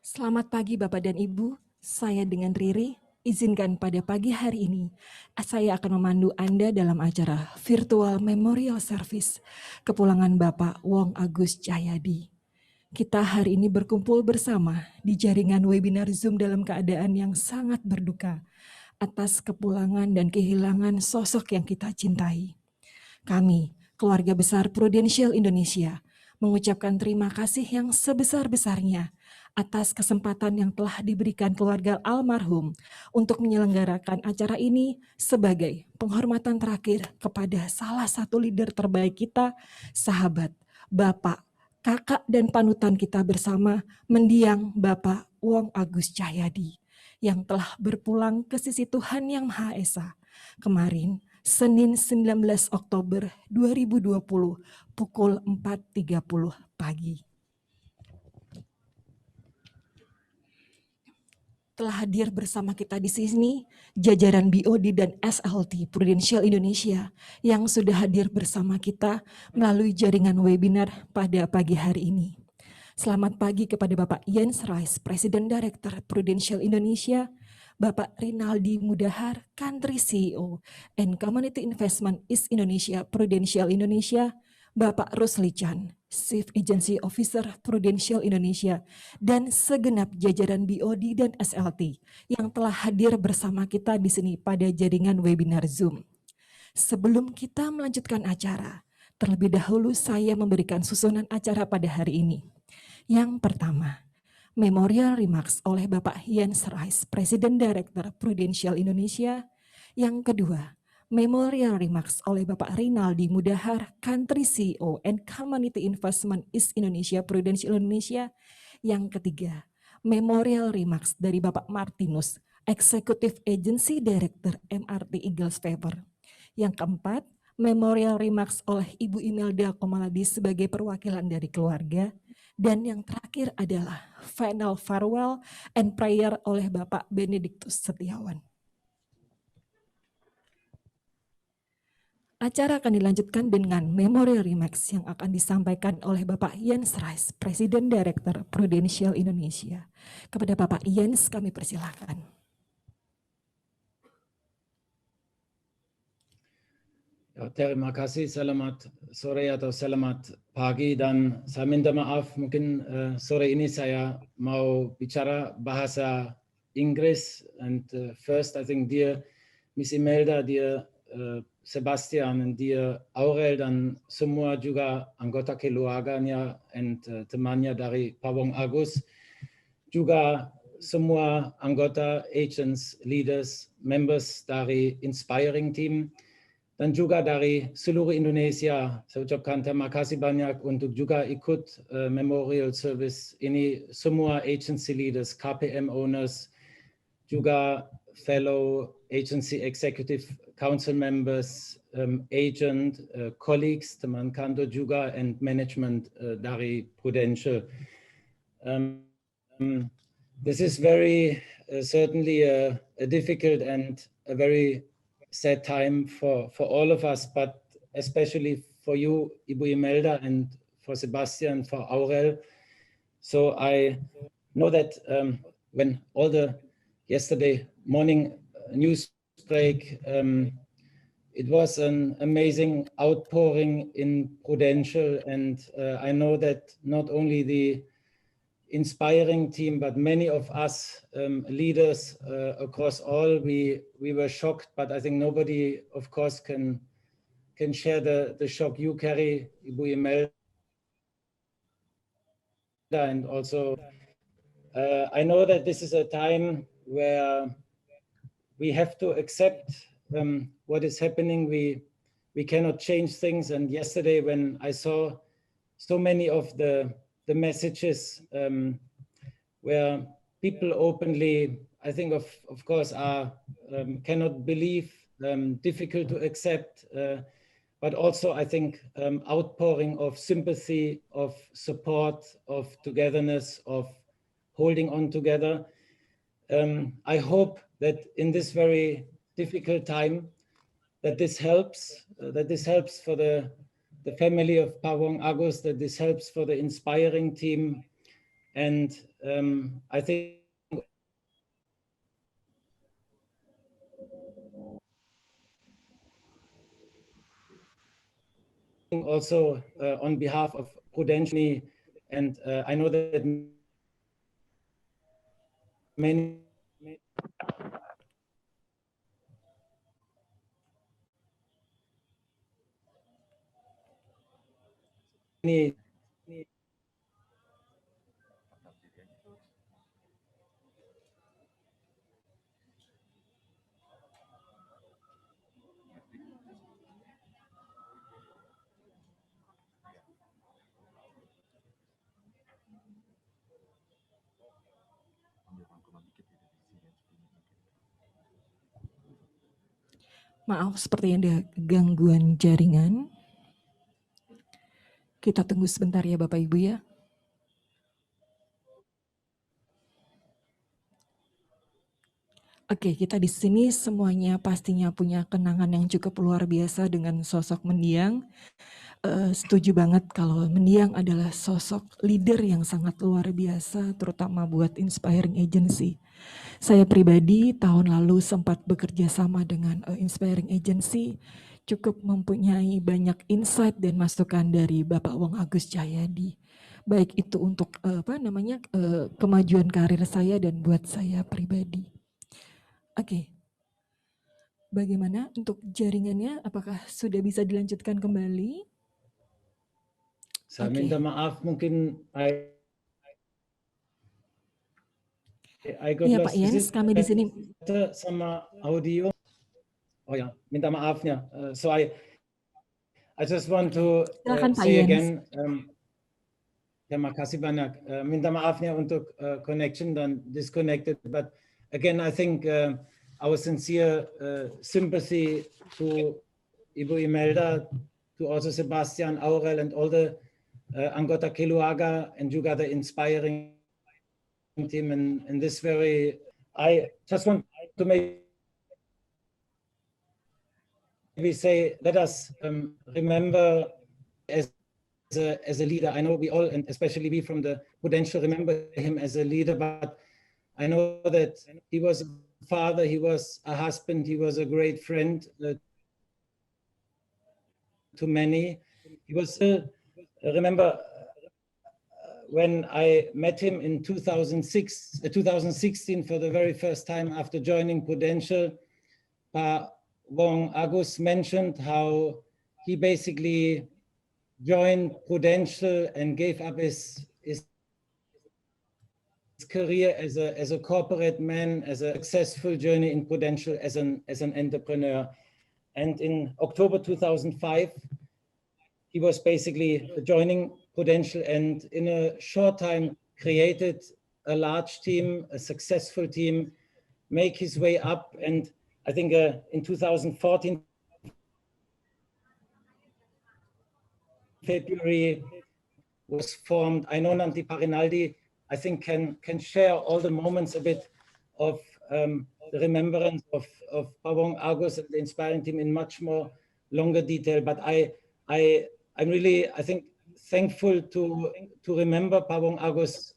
Selamat pagi Bapak dan Ibu, saya dengan Riri, izinkan pada pagi hari ini, saya akan memandu Anda dalam acara Virtual Memorial Service, kepulangan Bapak Wong Agus Cahyadi. Kita hari ini berkumpul bersama di jaringan webinar Zoom dalam keadaan yang sangat berduka, atas kepulangan dan kehilangan sosok yang kita cintai. Kami, keluarga besar Prudential Indonesia, mengucapkan terima kasih yang sebesar-besarnya atas kesempatan yang telah diberikan keluarga almarhum untuk menyelenggarakan acara ini sebagai penghormatan terakhir kepada salah satu leader terbaik kita, sahabat, Bapak, kakak dan panutan kita bersama, mendiang Bapak Wong Agus Cahyadi yang telah berpulang ke sisi Tuhan Yang Maha Esa kemarin Senin 19 Oktober 2020 pukul 4.30 pagi. Telah hadir bersama kita di sini jajaran BOD dan SLT Prudential Indonesia yang sudah hadir bersama kita melalui jaringan webinar pada pagi hari ini. Selamat pagi kepada Bapak Jens Rais, Presiden Director Prudential Indonesia, Bapak Rinaldi Mudahar, Country CEO and Community Investment East Indonesia Prudential Indonesia, Bapak Rusli Chan, Chief Agency Officer Prudential Indonesia, dan segenap jajaran BOD dan SLT yang telah hadir bersama kita di sini pada jaringan webinar Zoom. Sebelum kita melanjutkan acara, terlebih dahulu saya memberikan susunan acara pada hari ini. Yang pertama, Memorial Remarks oleh Bapak Jens Rais, Presiden Director Prudential Indonesia. Yang kedua, Memorial Remarks oleh Bapak Rinaldi Mudahar, Country CEO and Community Investment East Indonesia Prudential Indonesia. Yang ketiga, Memorial Remarks dari Bapak Martinus, Executive Agency Director MRT Eagles Favor. Yang keempat, Memorial Remarks oleh Ibu Imelda Komaladi sebagai perwakilan dari keluarga. Dan yang terakhir adalah Final Farewell and Prayer oleh Bapak Benediktus Setiawan. Acara akan dilanjutkan dengan Memorial Remarks yang akan disampaikan oleh Bapak Jens Rais, Presiden Director Prudential Indonesia. Kepada Bapak Jens kami persilahkan. Ya, terima kasih. Selamat sore atau selamat pagi, dan saya minta maaf mungkin sore ini saya mau bicara bahasa Inggris. And first I think dear Miss Imelda, dear Sebastian, and dear Aurel, dan semua juga anggota keluarganya and temannya dari Pak Wong Agus, juga semua anggota, agents, leaders, members dari Inspiring Team, dan juga dari seluruh Indonesia. Saya ucapkan terima kasih banyak untuk juga ikut Memorial Service ini, semua agency leaders, KPM owners, juga fellow agency executive council members, agent, colleagues, teman kantor juga, and management dari Prudential. This is very certainly a difficult and a very sad time for all of us, but especially for you, Ibu Imelda, and for Sebastian, for Aurel. So I know that when all the yesterday morning news break, it was an amazing outpouring in Prudential, and I know that not only the Inspiring Team, but many of us leaders across all, we were shocked, but I think nobody, of course, can share the shock you carry, Ibu Imelda. And also, I know that this is a time where we have to accept what is happening. We cannot change things. And yesterday, when I saw so many of the messages where people openly, I think of course are cannot believe, difficult to accept, but also I think outpouring of sympathy, of support, of togetherness, of holding on together. I hope that in this very difficult time, that this helps for the family of Pak Wong Agus, that this helps for the Inspiring Team, And I think also on behalf of Prudential, and I know that many Maaf, seperti ada gangguan jaringan. Kita tunggu sebentar ya Bapak Ibu ya. Oke, kita di sini semuanya pastinya punya kenangan yang cukup luar biasa dengan sosok Mendiang. Setuju banget kalau Mendiang adalah sosok leader yang sangat luar biasa, terutama buat Inspiring Agency. Saya pribadi tahun lalu sempat bekerja sama dengan Inspiring Agency, cukup mempunyai banyak insight dan masukan dari Bapak Wong Agus Cahyadi. Baik itu untuk kemajuan karir saya dan buat saya pribadi. Oke. Bagaimana untuk jaringannya? Apakah sudah bisa dilanjutkan kembali? Saya minta maaf, mungkin I got Iya lost. Pak Jens, kami di sini sama audio. Oh ya, minta maafnya. So I just want to say again, terima kasih banyak. Minta maafnya untuk connection dan disconnected. But again, I think our sincere sympathy to Ibu Imelda, to also Sebastian, Aurel, and all the anggota Keluarga, and juga the Inspiring team in this very. I just want to maybe say, let us remember as a leader. I know we all, and especially we from the Prudential, remember him as a leader, but I know that he was a father, he was a husband, he was a great friend to many. He was, remember, when I met him in 2016 for the very first time after joining Prudential, Wong Agus mentioned how he basically joined Prudential and gave up his career as a corporate man, as a successful journey in Prudential as an entrepreneur. And in October 2005, he was basically joining Prudential, and in a short time created a large team, a successful team, make his way up. And I think in 2014, February was formed. I know Nanti Parinaldi, I think, can share all the moments a bit of the remembrance of Pawong Agus and the Inspiring team in much more longer detail. But I'm really, I think, thankful to remember Pawong Agus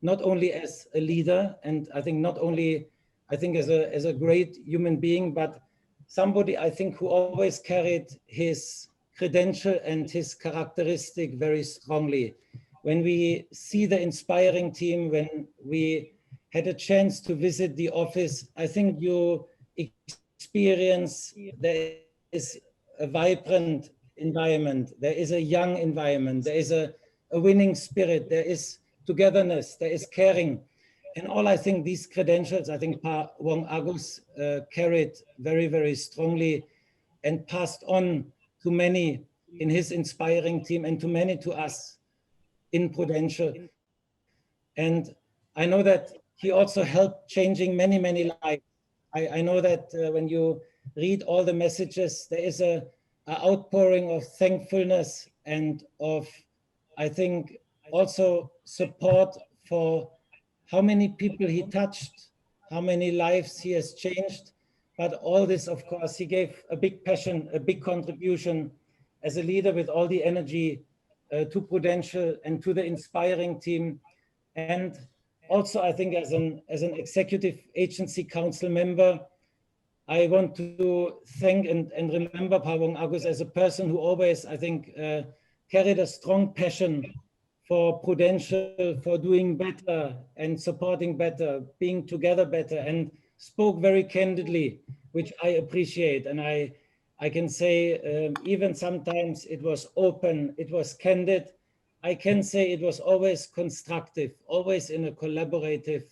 not only as a leader, and I think not only, I think as a great human being, but somebody, I think, who always carried his credential and his characteristic very strongly. When we see the Inspiring team, when we had a chance to visit the office, I think you experience there is a vibrant environment, there is a young environment, there is a winning spirit, there is togetherness, there is caring. And all, I think, these credentials, I think Wong Agus carried very, very strongly and passed on to many in his Inspiring team and to many to us in Prudential. And I know that he also helped changing many, many lives. I know that when you read all the messages, there is an outpouring of thankfulness and of, I think, also support for how many people he touched, how many lives he has changed. But all this, of course, he gave a big passion, a big contribution as a leader with all the energy to Prudential and to the Inspiring team. And also, I think as an executive agency council member, I want to thank and remember Pawong Agus as a person who always, I think, carried a strong passion for Prudential, for doing better and supporting better, being together better, and spoke very candidly, which I appreciate. And I can say even sometimes it was open, it was candid. I can say it was always constructive, always in a collaborative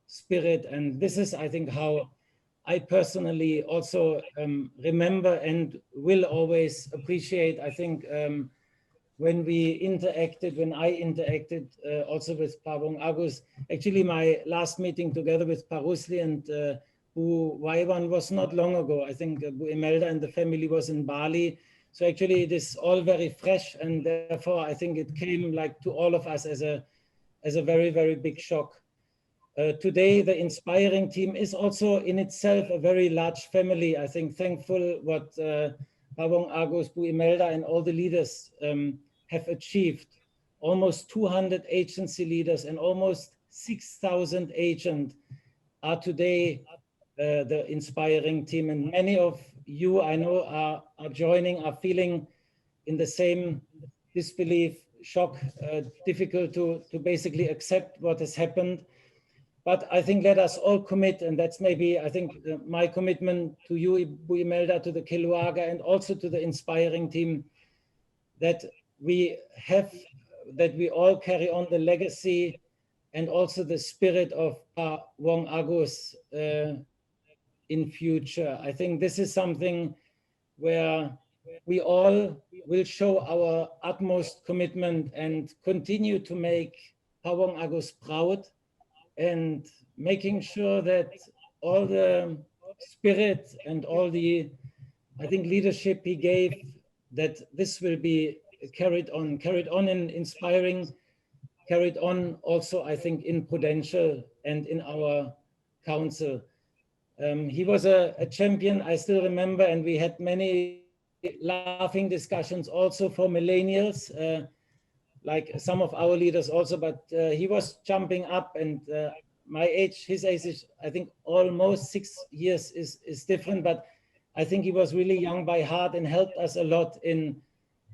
spirit. And this is, I think, how I personally also remember and will always appreciate, I think, when I interacted also with Pawong Agus. Actually, my last meeting together with Parusli and Bu Waiwan was not long ago. I think Bu Imelda and the family was in Bali. So actually it is all very fresh, and therefore I think it came like to all of us as a very, very big shock. Today, the Inspiring team is also in itself a very large family. I think thankful what Pawong Agus, Bu Imelda and all the leaders have achieved. Almost 200 agency leaders and almost 6,000 agents are today the Inspiring team. And many of you, I know, are joining, are feeling in the same disbelief, shock, difficult to basically accept what has happened. But I think let us all commit, and that's maybe, I think, my commitment to you, Bu Imelda, to the Keluarga, and also to the Inspiring team, that we all carry on the legacy and also the spirit of Pawong Agus in future. I think this is something where we all will show our utmost commitment and continue to make Pawong Agus proud, and making sure that all the spirit and all the, I think, leadership he gave, that this will be carried on in Inspiring, carried on also, I think, in Prudential and in our council. He was a champion, I still remember, and we had many laughing discussions also for millennials, like some of our leaders also, but he was jumping up, and my age, his age is, I think, almost 6 years is different, but I think he was really young by heart and helped us a lot in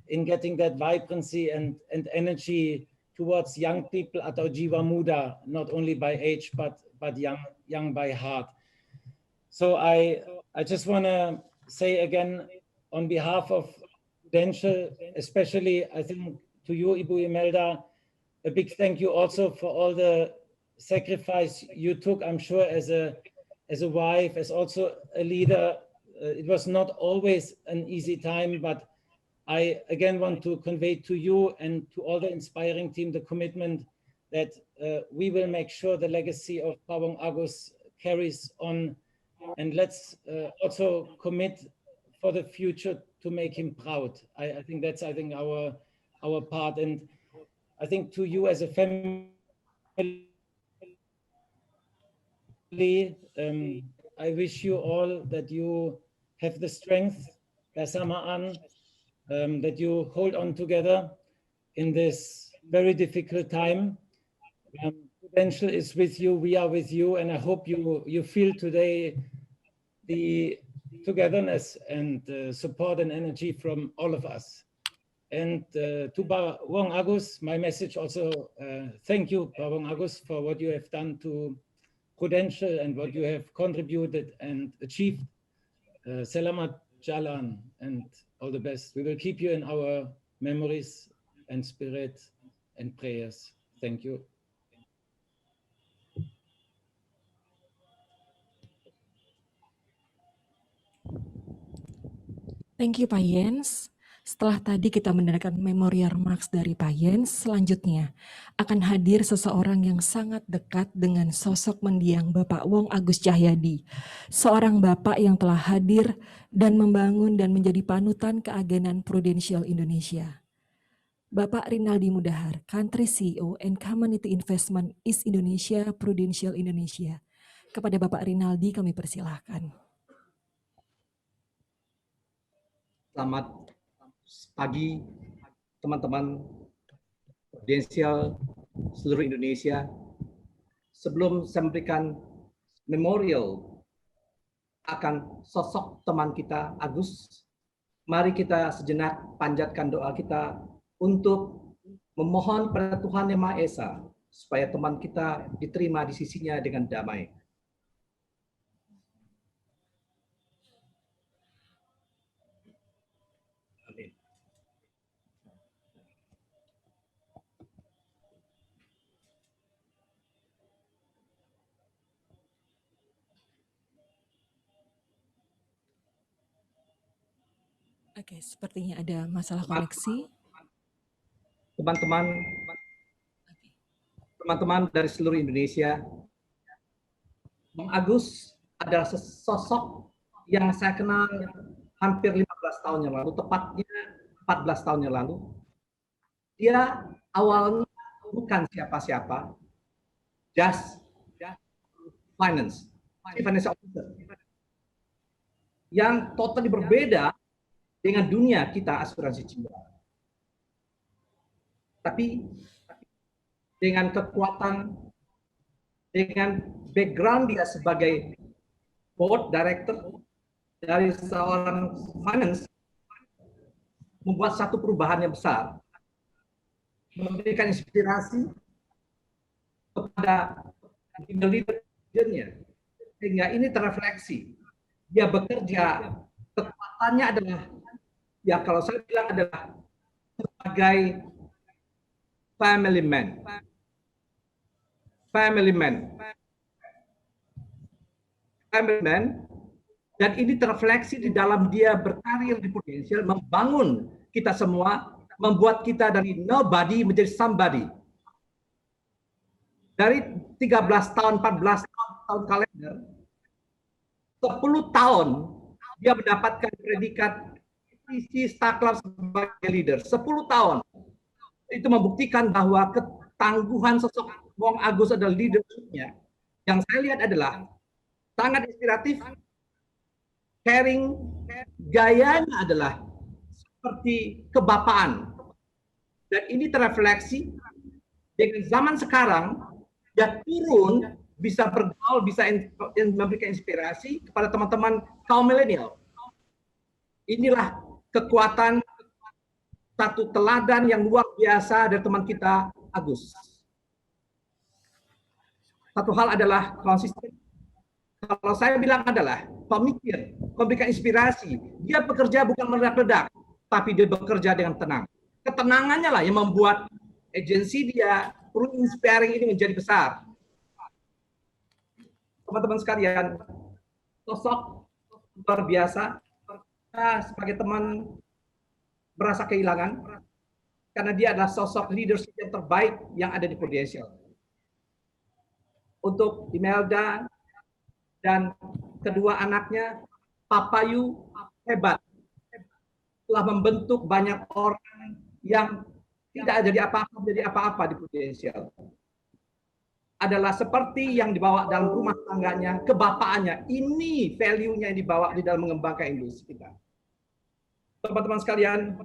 getting that vibrancy and energy towards young people atau jiwa muda, not only by age, but young by heart. So I just want to say again, on behalf of Prudential, especially, I think, to you, Ibu Imelda, a big thank you also for all the sacrifice you took, I'm sure, as a wife, as also a leader. It was not always an easy time, but I again want to convey to you and to all the Inspiring team the commitment that we will make sure the legacy of Pawong Agus carries on, and let's also commit for the future to make him proud. I think that's, I think, our part. And I think to you as a family, I wish you all that you have the strength, kesamaan, that you hold on together in this very difficult time. Prudential is with you, we are with you, and I hope you feel today the togetherness and support and energy from all of us. And to Pawong Agus, my message also, thank you, Pawong Agus, for what you have done to Prudential and what you have contributed and achieved. Selamat jalan and all the best. We will keep you in our memories and spirit and prayers. Thank you. Thank you, Pak Jens. Setelah tadi kita mendengarkan memorial remarks dari Pak Jens, selanjutnya akan hadir seseorang yang sangat dekat dengan sosok mendiang Bapak Wong Agus Cahyadi, seorang bapak yang telah hadir dan membangun dan menjadi panutan keagenan Prudential Indonesia. Bapak Rinaldi Mudahar, Country CEO and Community Investment East Indonesia, Prudential Indonesia. Kepada Bapak Rinaldi kami persilahkan. Selamat pagi teman-teman Prudential seluruh Indonesia, sebelum saya memberikan memorial akan sosok teman kita Agus, mari kita sejenak panjatkan doa kita untuk memohon pada Tuhan Yang Maha Esa supaya teman kita diterima di sisinya dengan damai. Amin. Oke, sepertinya ada masalah koneksi. Teman-teman dari seluruh Indonesia, Bang Agus adalah sosok yang saya kenal hampir 15 tahun yang lalu, tepatnya 14 tahun yang lalu. Dia awalnya bukan siapa-siapa, just financial officer, yang totally berbeda dengan dunia kita asuransi jiwa. Tapi dengan kekuatan, dengan background dia sebagai board director dari seorang finance, membuat satu perubahan yang besar, memberikan inspirasi kepada leader-leadernya, sehingga ini terrefleksi. Dia bekerja, kekuatannya adalah, ya kalau saya bilang adalah sebagai family man. Dan ini terrefleksi di dalam dia berkarir di Prudential, membangun kita semua, membuat kita dari nobody menjadi somebody. Dari 13 tahun, 14 tahun kalender, 10 tahun dia mendapatkan predikat isi Star Club sebagai leader. 10 tahun. Itu membuktikan bahwa ketangguhan sosok Bang Agus adalah leadership-nya. Yang saya lihat adalah sangat inspiratif, caring, gayanya adalah seperti kebapaan. Dan ini terrefleksi dengan zaman sekarang, dia turun, bisa bergaul, bisa memberikan inspirasi kepada teman-teman kaum milenial. Inilah kekuatan satu teladan yang luar biasa dari teman kita, Agus. Satu hal adalah konsisten. Kalau saya bilang adalah pemikir, memberikan inspirasi. Dia bekerja bukan meledak-ledak, tapi dia bekerja dengan tenang. Ketenangannya lah yang membuat agensi dia, perlu inspiring ini menjadi besar. Teman-teman sekalian, sosok luar biasa. Saya sebagai teman merasa kehilangan karena dia adalah sosok leadership yang terbaik yang ada di Prudential. Untuk Imelda dan kedua anaknya, Papa Yu hebat, telah membentuk banyak orang yang tidak jadi apa-apa menjadi apa-apa di Prudential. Adalah seperti yang dibawa dalam rumah tangganya, kebapaannya. Ini value-nya yang dibawa di dalam mengembangkan industri kita. Teman-teman sekalian,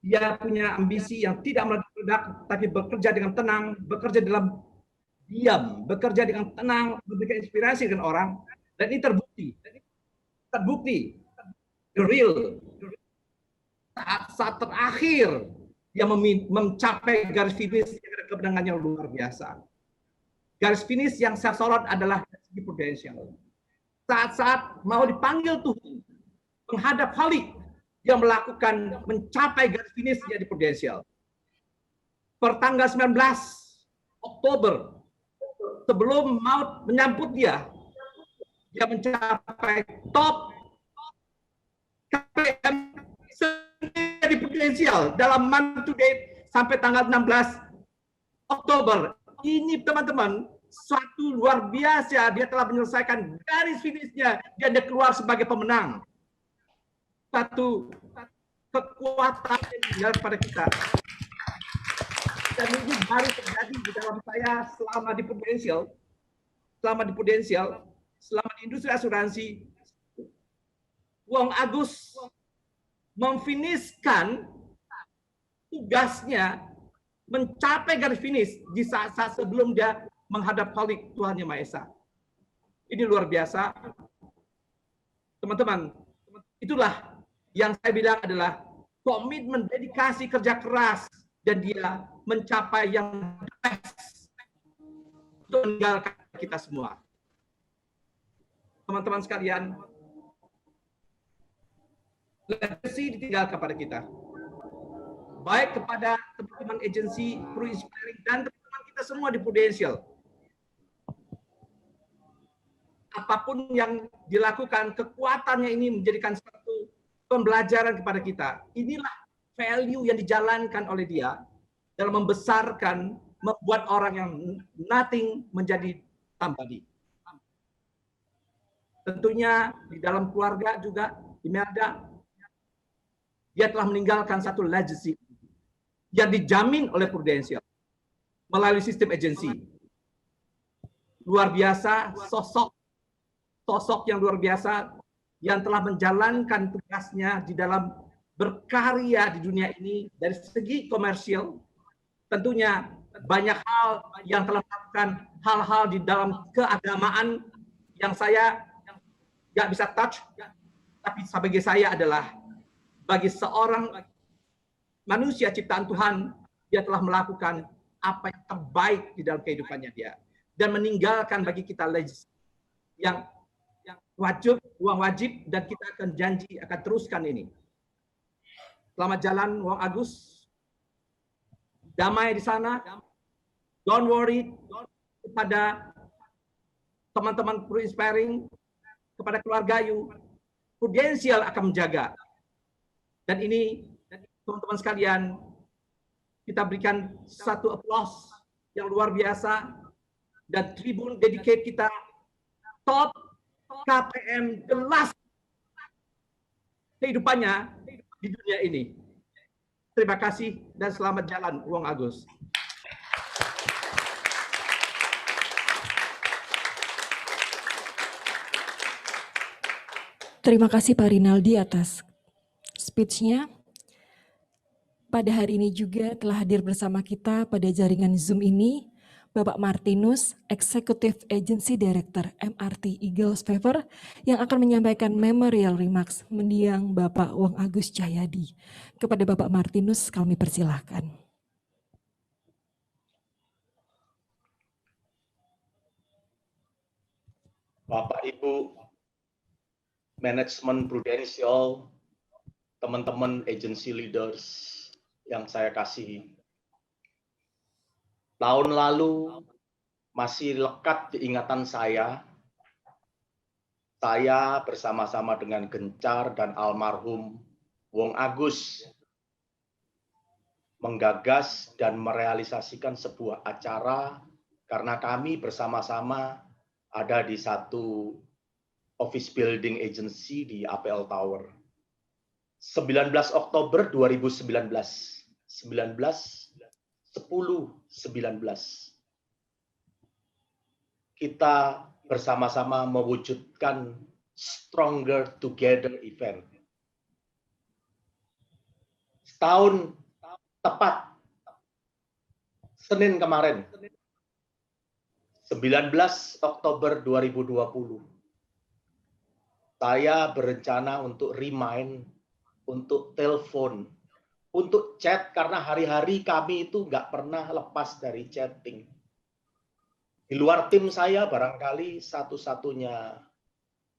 dia punya ambisi yang tidak meledak-ledak, tapi bekerja dengan tenang, bekerja dalam diam, bekerja dengan tenang, memberikan inspirasi dengan orang, dan ini terbukti, the real. Saat terakhir dia mencapai garis finish dengan kemenangan yang luar biasa. Garis finish yang saya sorot adalah di Prudential. Saat-saat mau dipanggil Tuhan menghadap Khalid, dia melakukan mencapai garis finishnya di Prudential. Pertanggal 19 Oktober, sebelum maut menyambut dia mencapai top KPM di Prudential dalam month to date sampai tanggal 16 Oktober. Ini teman-teman, suatu luar biasa. Dia telah menyelesaikan garis finishnya dan dia keluar sebagai pemenang. Satu kekuatan yang tinggal pada kita. Dan ini baru terjadi di dalam saya selama di Prudential, selama di industri asuransi. Bang Agus memfinishkan tugasnya mencapai garis finish di saat-saat sebelum dia menghadap Khalik Tuhan Yang Maha Esa. Ini luar biasa. Teman-teman, itulah yang saya bilang adalah komitmen, dedikasi, kerja keras, dan dia mencapai yang best untuk meninggalkan kita semua. Teman-teman sekalian, legacy ditinggalkan kepada kita. Baik kepada teman-teman agensi Pro Inspiring dan teman-teman kita semua di Prudential. Apapun yang dilakukan, kekuatannya ini menjadikan satu pembelajaran kepada kita. Inilah value yang dijalankan oleh dia dalam membesarkan, membuat orang yang nothing menjadi somebody. Tentunya di dalam keluarga juga, Imelda, dia telah meninggalkan satu legacy yang dijamin oleh Prudential melalui sistem agensi. Luar biasa, sosok yang luar biasa yang telah menjalankan tugasnya di dalam berkarya di dunia ini dari segi komersial. Tentunya banyak hal yang telah melakukan hal-hal di dalam keagamaan yang saya nggak bisa touch, tapi sebagai saya adalah bagi seorang manusia ciptaan Tuhan, dia telah melakukan apa yang terbaik di dalam kehidupannya dia dan meninggalkan bagi kita legacy yang wajib, uang wajib, dan kita akan janji akan teruskan ini. Selamat jalan, Wong Agus. Damai di sana. Don't worry. Kepada teman-teman Pro Inspiring, kepada keluarga you, Prudential akan menjaga. Dan ini, teman-teman sekalian, kita berikan satu applause yang luar biasa dan tribun dedicate kita top KPM jelas kehidupannya di dunia ini. Terima kasih dan selamat jalan, Wong Agus. Terima kasih Pak Rinaldi atas speech-nya. Pada hari ini juga telah hadir bersama kita pada jaringan Zoom ini, Bapak Martinus, Executive Agency Director MRT Eagles Favor, yang akan menyampaikan memorial remarks mendiang Bapak Wong Agus Cahyadi. Kepada Bapak Martinus kami persilahkan. Bapak Ibu, manajemen Prudential, teman-teman agency leaders yang saya kasihi. Tahun lalu masih lekat di ingatan saya bersama-sama dengan Gencar dan almarhum Wong Agus menggagas dan merealisasikan sebuah acara karena kami bersama-sama ada di satu office building agency di APL Tower. 19 Oktober 2019. 10/19. Kita bersama-sama mewujudkan Stronger Together event. Setahun tepat Senin kemarin, 19 Oktober 2020, saya berencana untuk remind, untuk telepon, untuk chat, karena hari-hari kami itu nggak pernah lepas dari chatting. Di luar tim saya barangkali satu-satunya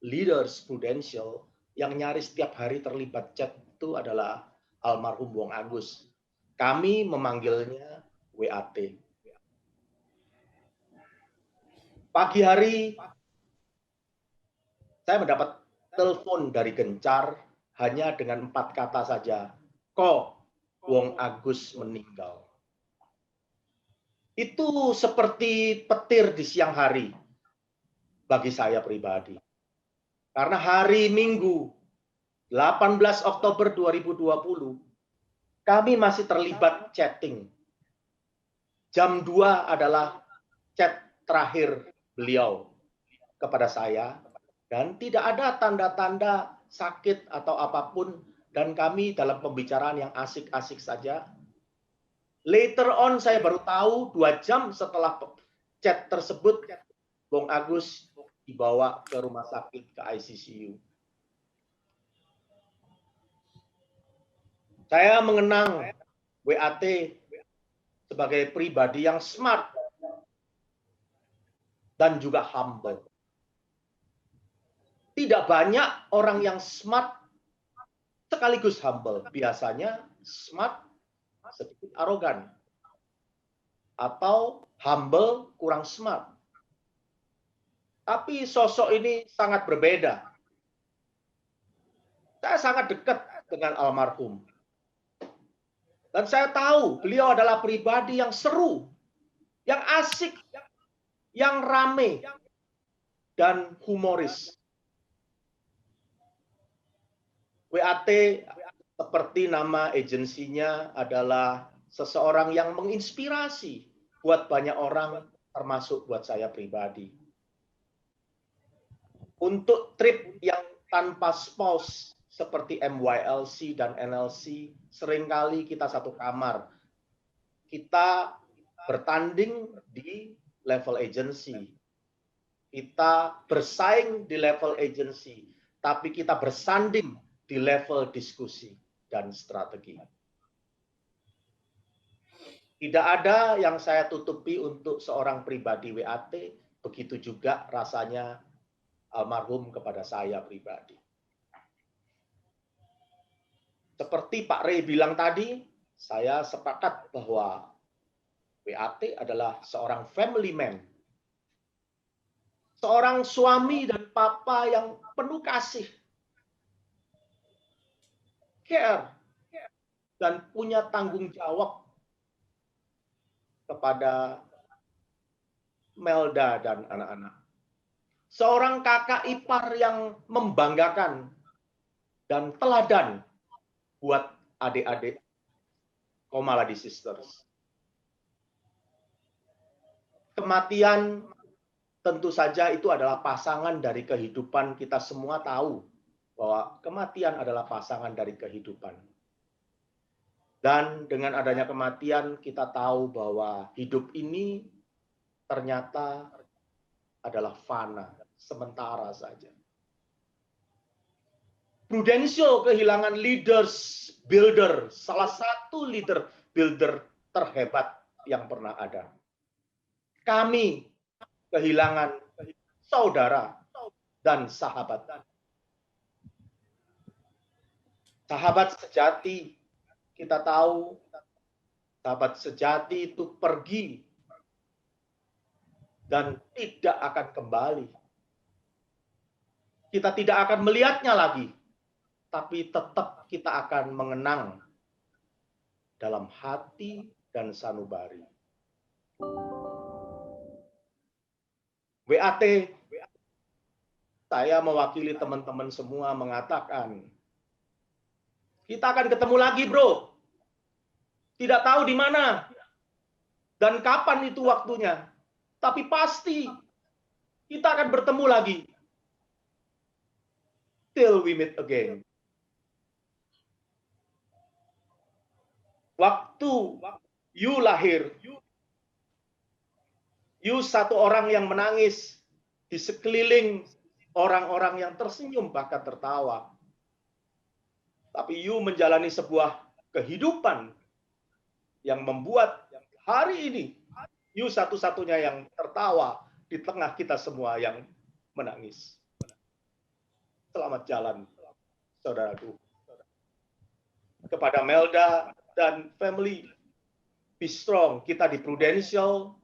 leaders Prudential yang nyaris setiap hari terlibat chat itu adalah almarhum Wong Agus. Kami memanggilnya WAT. Pagi hari saya mendapat telepon dari Gencar hanya dengan 4 kata saja. Ko, Wong Agus meninggal. Itu seperti petir di siang hari bagi saya pribadi. Karena hari Minggu 18 Oktober 2020 kami masih terlibat chatting. Jam 2 adalah chat terakhir beliau kepada saya dan tidak ada tanda-tanda sakit atau apapun dan kami dalam pembicaraan yang asik-asik saja. Later on saya baru tahu 2 jam setelah chat tersebut, Bung Agus dibawa ke rumah sakit ke ICU. Saya mengenang WAT sebagai pribadi yang smart dan juga humble. Tidak banyak orang yang smart sekaligus humble. Biasanya smart sedikit arogan, atau humble kurang smart. Tapi sosok ini sangat berbeda. Saya sangat dekat dengan almarhum. Dan saya tahu beliau adalah pribadi yang seru, yang asik, yang rame, dan humoris. WAT seperti nama agensinya adalah seseorang yang menginspirasi buat banyak orang, termasuk buat saya pribadi. Untuk trip yang tanpa spouse seperti MYLC dan NLC, seringkali kita satu kamar. Kita bertanding di level agensi. Kita bersaing di level agensi, tapi kita bersanding di level diskusi dan strategi. Tidak ada yang saya tutupi untuk seorang pribadi WAT, begitu juga rasanya almarhum kepada saya pribadi. Seperti Pak Rey bilang tadi, saya sepakat bahwa WAT adalah seorang family man. Seorang suami dan papa yang penuh kasih, care, dan punya tanggung jawab kepada Melda dan anak-anak. Seorang kakak ipar yang membanggakan dan teladan buat adik-adik Komaladi Sisters. Kematian tentu saja itu adalah pasangan dari kehidupan. Kita semua tahu bahwa kematian adalah pasangan dari kehidupan. Dan dengan adanya kematian, kita tahu bahwa hidup ini ternyata adalah fana, sementara saja. Prudential kehilangan leaders builder, salah satu leader builder terhebat yang pernah ada. Kami kehilangan saudara dan sahabat. Sahabat sejati, kita tahu sahabat sejati itu pergi dan tidak akan kembali. Kita tidak akan melihatnya lagi, tapi tetap kita akan mengenang dalam hati dan sanubari. WAT, saya mewakili teman-teman semua mengatakan, kita akan ketemu lagi, bro. Tidak tahu di mana dan kapan itu waktunya. Tapi pasti kita akan bertemu lagi. Till we meet again. Waktu you lahir, you satu orang yang menangis di sekeliling orang-orang yang tersenyum bahkan tertawa. Tapi you menjalani sebuah kehidupan yang membuat hari ini you satu-satunya yang tertawa di tengah kita semua yang menangis. Selamat jalan, saudaraku. Kepada Melda dan family, be strong. Kita di Prudential,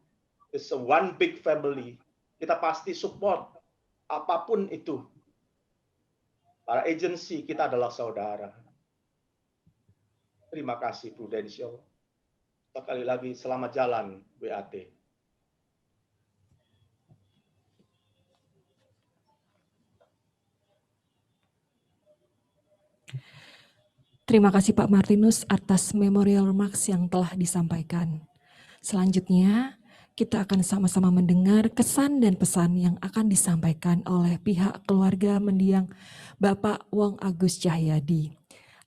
it's a one big family. Kita pasti support apapun itu. Para agensi, kita adalah saudara. Terima kasih Prudential. Sekali lagi, selamat jalan WAT. Terima kasih Pak Martinus atas memorial remarks yang telah disampaikan. Selanjutnya, kita akan sama-sama mendengar kesan dan pesan yang akan disampaikan oleh pihak keluarga mendiang Bapak Wong Agus Cahyadi.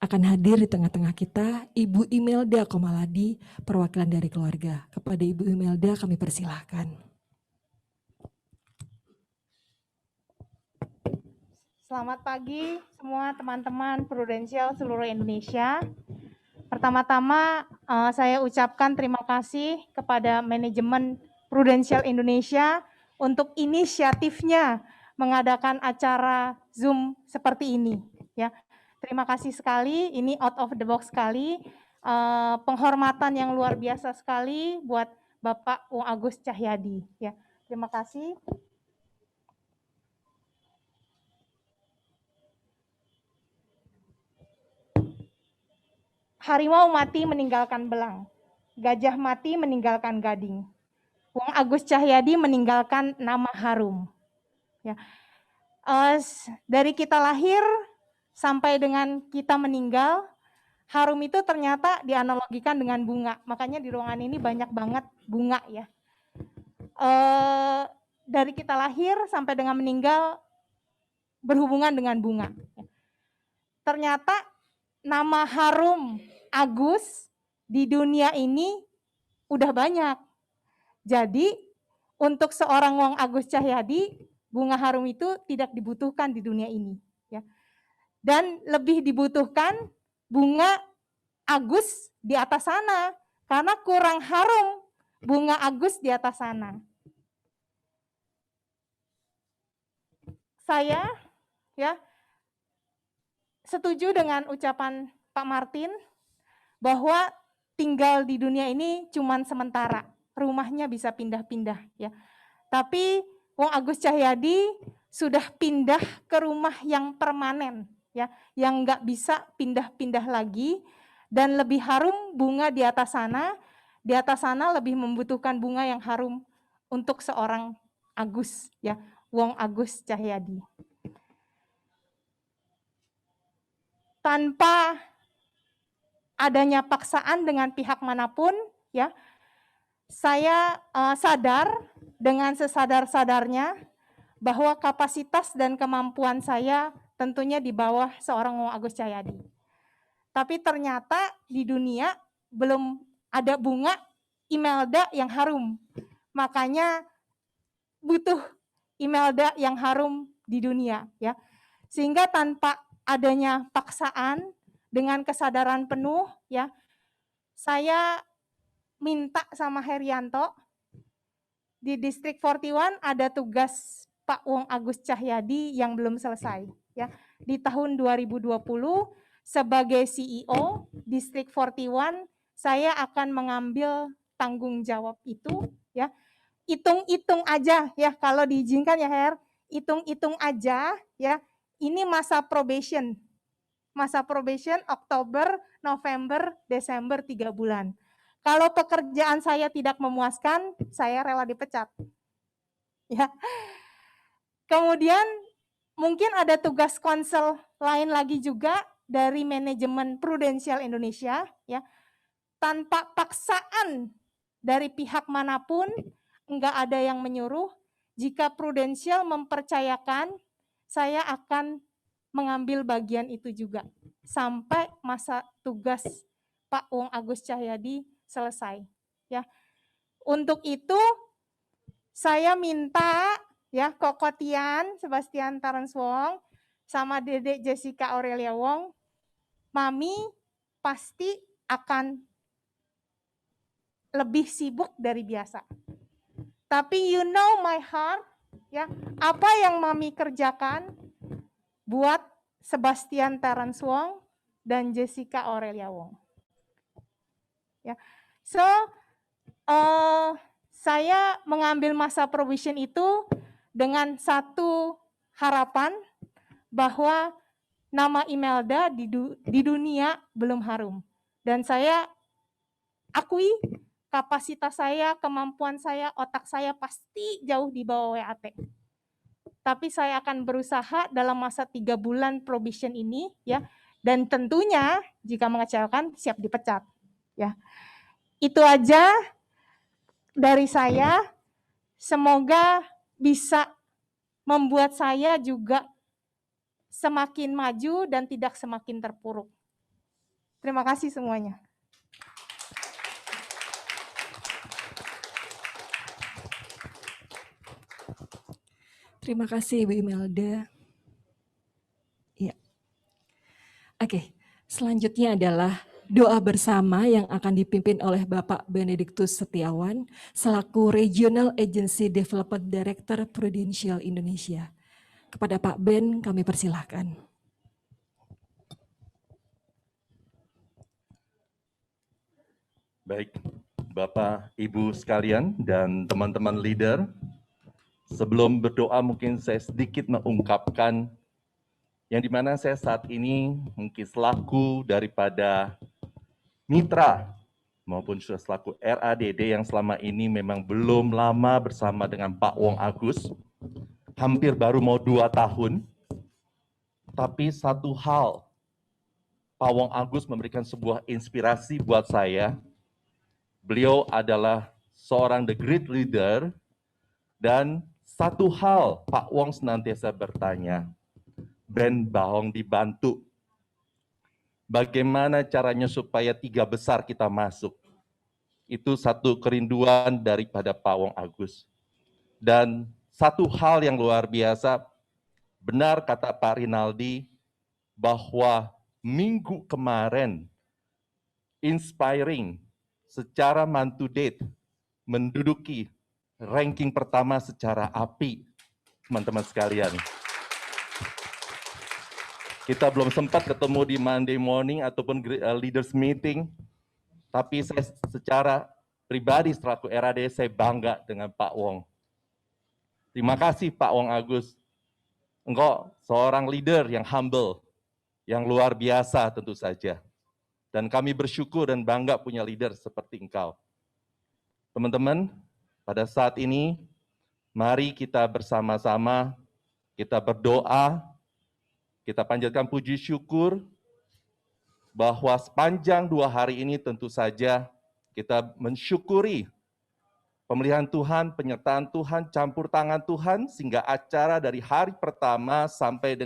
akan hadir di tengah-tengah kita Ibu Imelda Komaladi, perwakilan dari keluarga. Kepada Ibu Imelda kami persilahkan. Selamat pagi semua teman-teman Prudential seluruh Indonesia. Pertama-tama saya ucapkan terima kasih kepada manajemen Prudential Indonesia untuk inisiatifnya mengadakan acara Zoom seperti ini. Ya, terima kasih sekali. Ini out of the box sekali. Penghormatan yang luar biasa sekali buat Bapak Wong Agus Cahyadi. Ya, terima kasih. Harimau mati meninggalkan belang, gajah mati meninggalkan gading. Wong Agus Cahyadi meninggalkan nama harum. Ya. Dari kita lahir sampai dengan kita meninggal, harum itu ternyata dianalogikan dengan bunga. Makanya di ruangan ini banyak banget bunga ya. Dari kita lahir sampai dengan meninggal berhubungan dengan bunga. Ternyata nama harum Agus di dunia ini udah banyak. Jadi untuk seorang Wong Agus Cahyadi, bunga harum itu tidak dibutuhkan di dunia ini. Ya. Dan lebih dibutuhkan bunga Agus di atas sana, karena kurang harum bunga Agus di atas sana. Saya ya setuju dengan ucapan Pak Martin bahwa tinggal di dunia ini cuman sementara, rumahnya bisa pindah-pindah ya. Tapi Wong Agus Cahyadi sudah pindah ke rumah yang permanen ya, yang nggak bisa pindah-pindah lagi, dan lebih harum bunga di atas sana. Di atas sana lebih membutuhkan bunga yang harum untuk seorang Agus ya, Wong Agus Cahyadi. Tanpa adanya paksaan dengan pihak manapun, ya, saya sadar dengan sesadar-sadarnya bahwa kapasitas dan kemampuan saya tentunya di bawah seorang Wong Agus Cahyadi. Tapi ternyata di dunia belum ada bunga Imelda yang harum. Makanya butuh Imelda yang harum di dunia, ya. Sehingga tanpa adanya paksaan, dengan kesadaran penuh, ya, saya minta sama Herianto di Distrik 41 ada tugas Pak Wong Agus Cahyadi yang belum selesai, ya. Di tahun 2020 sebagai CEO Distrik 41 saya akan mengambil tanggung jawab itu, ya. Hitung-hitung aja ya, kalau diizinkan ya Her, hitung-hitung aja ya. Ini masa probation. Masa probation Oktober, November, Desember 3 bulan. Kalau pekerjaan saya tidak memuaskan, saya rela dipecat. Ya. Kemudian mungkin ada tugas konsel lain lagi juga dari manajemen Prudential Indonesia, ya. Tanpa paksaan dari pihak manapun, enggak ada yang menyuruh, jika Prudential mempercayakan, saya akan mengambil bagian itu juga sampai masa tugas Pak Wong Agus Cahyadi selesai, ya. Untuk itu saya minta ya Koko Tian, Sebastian Terence Wong sama Dedek Jessica Aurelia Wong, Mami pasti akan lebih sibuk dari biasa. Tapi you know my heart, ya, apa yang Mami kerjakan buat Sebastian Terence Wong dan Jessica Aurelia Wong. Ya, so saya mengambil masa probation itu dengan satu harapan bahwa nama Imelda di dunia belum harum, dan saya akui kapasitas saya, kemampuan saya, otak saya pasti jauh di bawah WAT. Tapi saya akan berusaha dalam masa 3 bulan probation ini, ya. Dan tentunya jika mengecewakan siap dipecat, ya. Itu aja dari saya. Semoga bisa membuat saya juga semakin maju dan tidak semakin terpuruk. Terima kasih semuanya. Terima kasih Ibu Imelda. Ya. Oke, selanjutnya adalah doa bersama yang akan dipimpin oleh Bapak Benediktus Setiawan selaku Regional Agency Development Director Prudential Indonesia. Kepada Pak Ben kami persilahkan. Baik, Bapak, Ibu sekalian, dan teman-teman leader, sebelum berdoa mungkin saya sedikit mengungkapkan yang dimana saya saat ini mungkin selaku daripada mitra maupun selaku RADD yang selama ini memang belum lama bersama dengan Pak Wong Agus, hampir baru mau 2 tahun, tapi satu hal, Pak Wong Agus memberikan sebuah inspirasi buat saya. Beliau adalah seorang the great leader, dan satu hal Pak Wong senantiasa bertanya, Ben Bahong dibantu. Bagaimana caranya supaya 3 besar kita masuk? Itu satu kerinduan daripada Pak Wong Agus. Dan satu hal yang luar biasa, benar kata Pak Rinaldi, bahwa minggu kemarin, Inspiring secara month to date menduduki ranking pertama secara api, teman-teman sekalian. Kita belum sempat ketemu di Monday morning ataupun leaders meeting, tapi saya secara pribadi selaku RAD saya bangga dengan Pak Wong. Terima kasih Pak Wong Agus. Engkau seorang leader yang humble, yang luar biasa tentu saja. Dan kami bersyukur dan bangga punya leader seperti engkau. Teman-teman, pada saat ini, mari kita bersama-sama, kita berdoa, kita panjatkan puji syukur, bahwa sepanjang 2 hari ini tentu saja kita mensyukuri pemeliharaan Tuhan, penyertaan Tuhan, campur tangan Tuhan, sehingga acara dari hari pertama sampai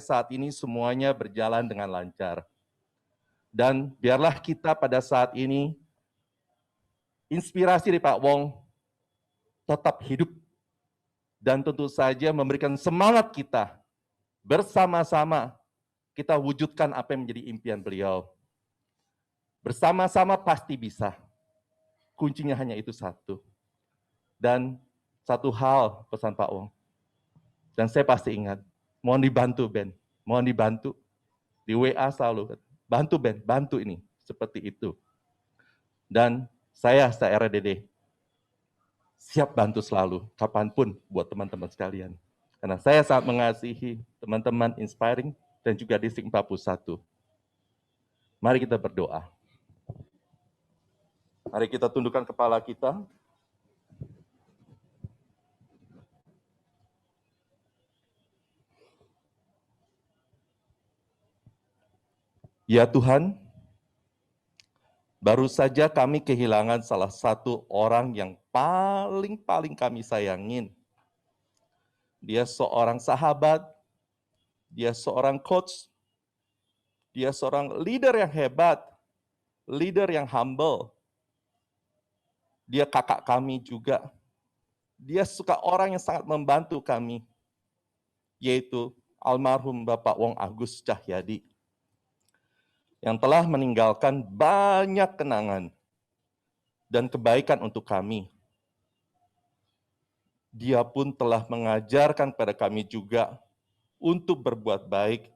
saat ini semuanya berjalan dengan lancar. Dan biarlah kita pada saat ini, inspirasi dari Pak Wong tetap hidup, dan tentu saja memberikan semangat kita, bersama-sama kita wujudkan apa yang menjadi impian beliau. Bersama-sama pasti bisa. Kuncinya hanya itu satu. Dan satu hal pesan Pak Wong. Dan saya pasti ingat, mohon dibantu Ben, mohon dibantu. Di WA selalu, bantu Ben, bantu ini, seperti itu. Dan saya RADD, siap bantu selalu, kapanpun buat teman-teman sekalian. Karena saya sangat mengasihi teman-teman Inspiring dan juga Distrik 41. Mari kita berdoa. Mari kita tundukkan kepala kita. Ya Tuhan, baru saja kami kehilangan salah satu orang yang paling kami sayangin. Dia seorang sahabat, dia seorang coach, dia seorang leader yang hebat, leader yang humble. Dia kakak kami juga. Dia suka orang yang sangat membantu kami, yaitu almarhum Bapak Wong Agus Cahyadi, yang telah meninggalkan banyak kenangan dan kebaikan untuk kami. Dia pun telah mengajarkan pada kami juga untuk berbuat baik,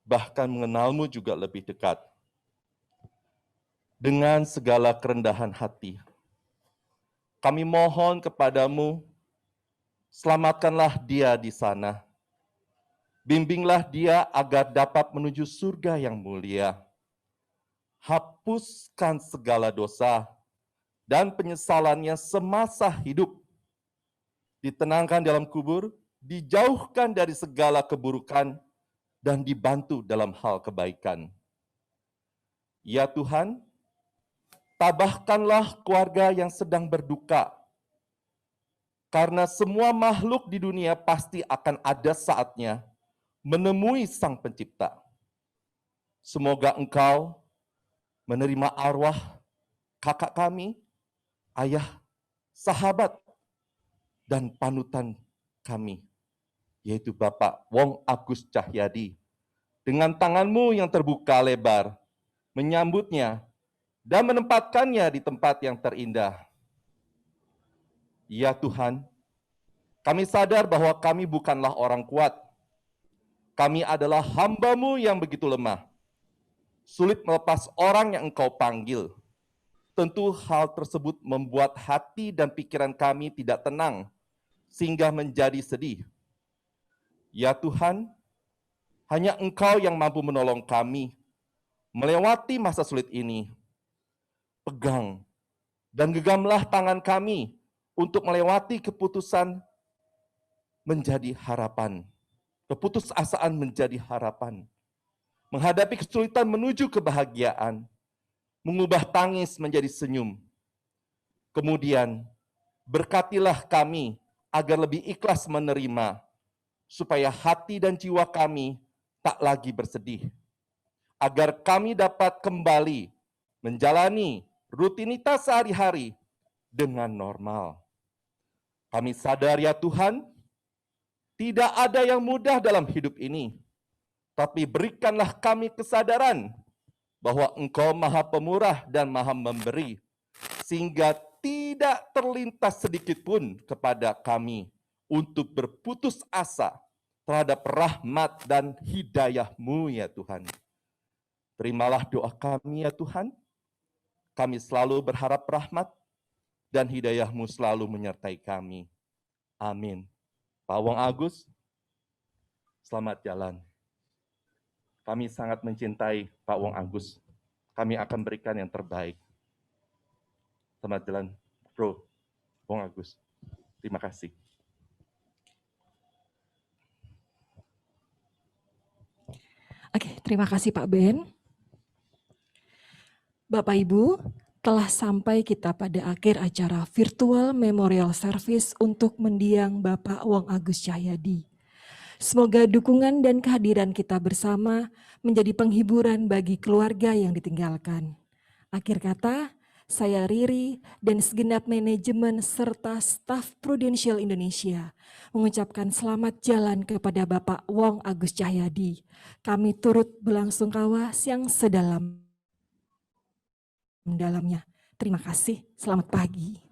bahkan mengenalmu juga lebih dekat. Dengan segala kerendahan hati, kami mohon kepadamu, selamatkanlah dia di sana. Bimbinglah dia agar dapat menuju surga yang mulia. Hapuskan segala dosa dan penyesalannya semasa hidup. Ditenangkan dalam kubur, dijauhkan dari segala keburukan, dan dibantu dalam hal kebaikan. Ya Tuhan, tabahkanlah keluarga yang sedang berduka, karena semua makhluk di dunia pasti akan ada saatnya menemui Sang Pencipta. Semoga Engkau menerima arwah kakak kami, ayah, sahabat, dan panutan kami, yaitu Bapak Wong Agus Cahyadi. Dengan tangan-Mu yang terbuka lebar, menyambutnya dan menempatkannya di tempat yang terindah. Ya Tuhan, kami sadar bahwa kami bukanlah orang kuat. Kami adalah hamba-Mu yang begitu lemah. Sulit melepas orang yang Engkau panggil. Tentu hal tersebut membuat hati dan pikiran kami tidak tenang, sehingga menjadi sedih. Ya Tuhan, hanya Engkau yang mampu menolong kami melewati masa sulit ini. Pegang dan genggamlah tangan kami untuk melewati keputusan menjadi harapan. Keputusasaan menjadi harapan. Menghadapi kesulitan menuju kebahagiaan. Mengubah tangis menjadi senyum. Kemudian, berkatilah kami agar lebih ikhlas menerima, supaya hati dan jiwa kami tak lagi bersedih. Agar kami dapat kembali menjalani rutinitas sehari-hari dengan normal. Kami sadar ya Tuhan, tidak ada yang mudah dalam hidup ini. Tapi berikanlah kami kesadaran bahwa Engkau Maha Pemurah dan Maha Memberi, sehingga tidak terlintas sedikit pun kepada kami untuk berputus asa terhadap rahmat dan hidayah-Mu ya Tuhan. Terimalah doa kami ya Tuhan. Kami selalu berharap rahmat dan hidayah-Mu selalu menyertai kami. Amin. Pak Wong Agus, selamat jalan. Kami sangat mencintai Pak Wong Agus. Kami akan berikan yang terbaik. Selamat jalan, Bro Wong Agus. Terima kasih. Oke, terima kasih Pak Ben. Bapak Ibu, telah sampai kita pada akhir acara virtual memorial service untuk mendiang Bapak Wong Agus Cahyadi. Semoga dukungan dan kehadiran kita bersama menjadi penghiburan bagi keluarga yang ditinggalkan. Akhir kata, saya Riri dan segenap manajemen serta staf Prudential Indonesia mengucapkan selamat jalan kepada Bapak Wong Agus Cahyadi. Kami turut belasungkawa yang sedalam-dalamnya. Terima kasih, selamat pagi.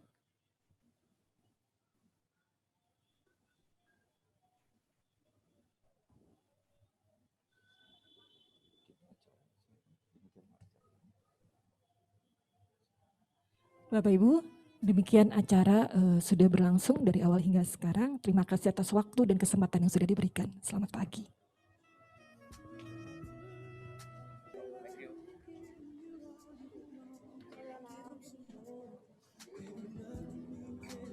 Bapak Ibu, demikian acara sudah berlangsung dari awal hingga sekarang. Terima kasih atas waktu dan kesempatan yang sudah diberikan. Selamat pagi.